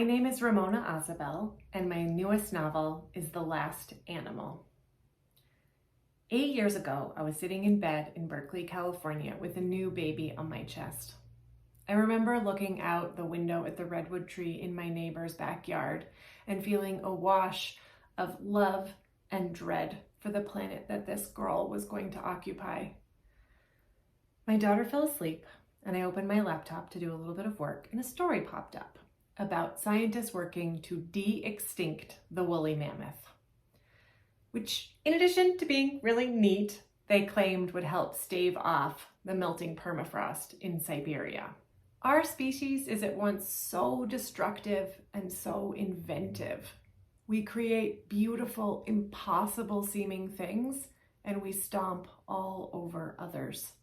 My name is Ramona Ausubel, and my newest novel is The Last Animal. 8 years ago, I was sitting in bed in Berkeley, California with a new baby on my chest. I remember looking out the window at the redwood tree in my neighbor's backyard and feeling a wash of love and dread for the planet that this girl was going to occupy. My daughter fell asleep, and I opened my laptop to do a little bit of work, and a story popped up about scientists working to de-extinct the woolly mammoth, which, in addition to being really neat, they claimed would help stave off the melting permafrost in Siberia. Our species is at once so destructive and so inventive. We create beautiful, impossible-seeming things, and we stomp all over others.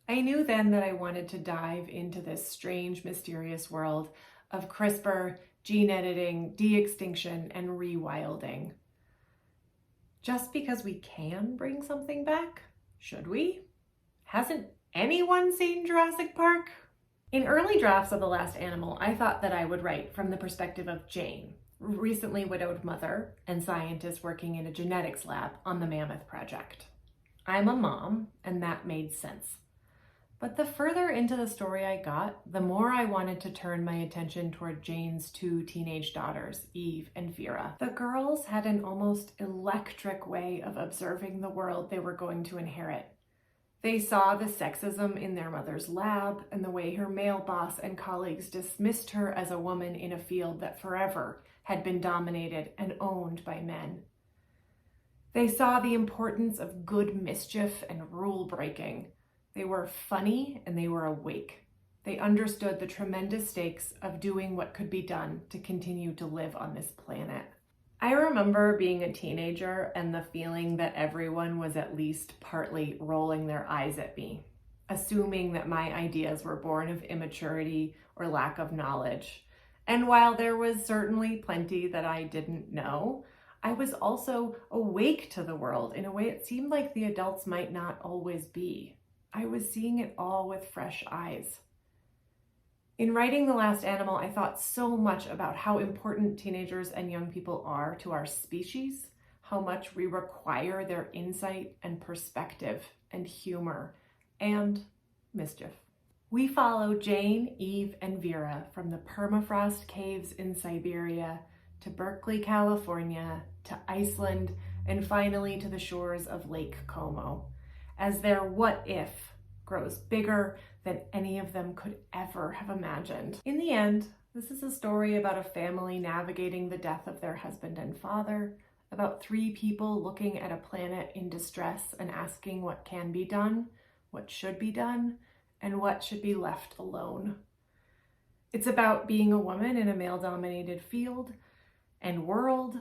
I knew then that I wanted to dive into this strange, mysterious world of CRISPR, gene editing, de-extinction, and rewilding. Just because we can bring something back, should we? Hasn't anyone seen Jurassic Park? In early drafts of The Last Animal, I thought that I would write from the perspective of Jane, recently widowed mother and scientist working in a genetics lab on the Mammoth Project. I'm a mom, and that made sense. But the further into the story I got, the more I wanted to turn my attention toward Jane's two teenage daughters, Eve and Vera. The girls had an almost electric way of observing the world they were going to inherit. They saw the sexism in their mother's lab and the way her male boss and colleagues dismissed her as a woman in a field that forever had been dominated and owned by men. They saw the importance of good mischief and rule breaking. They were funny and they were awake. They understood the tremendous stakes of doing what could be done to continue to live on this planet. I remember being a teenager and the feeling that everyone was at least partly rolling their eyes at me, assuming that my ideas were born of immaturity or lack of knowledge. And while there was certainly plenty that I didn't know, I was also awake to the world in a way it seemed like the adults might not always be. I was seeing it all with fresh eyes. In writing The Last Animal, I thought so much about how important teenagers and young people are to our species, how much we require their insight and perspective and humor and mischief. We follow Jane, Eve, and Vera from the permafrost caves in Siberia to Berkeley, California, to Iceland, and finally to the shores of Lake Como, as their what if grows bigger than any of them could ever have imagined. In the end, this is a story about a family navigating the death of their husband and father, about three people looking at a planet in distress and asking what can be done, what should be done, and what should be left alone. It's about being a woman in a male-dominated field and world,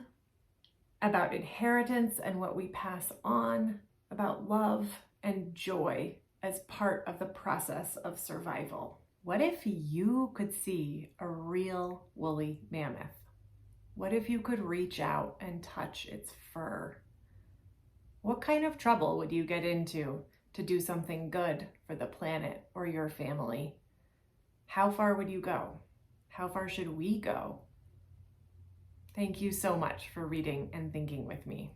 about inheritance and what we pass on, about love and joy as part of the process of survival. What if you could see a real woolly mammoth? What if you could reach out and touch its fur? What kind of trouble would you get into to do something good for the planet or your family? How far would you go? How far should we go? Thank you so much for reading and thinking with me.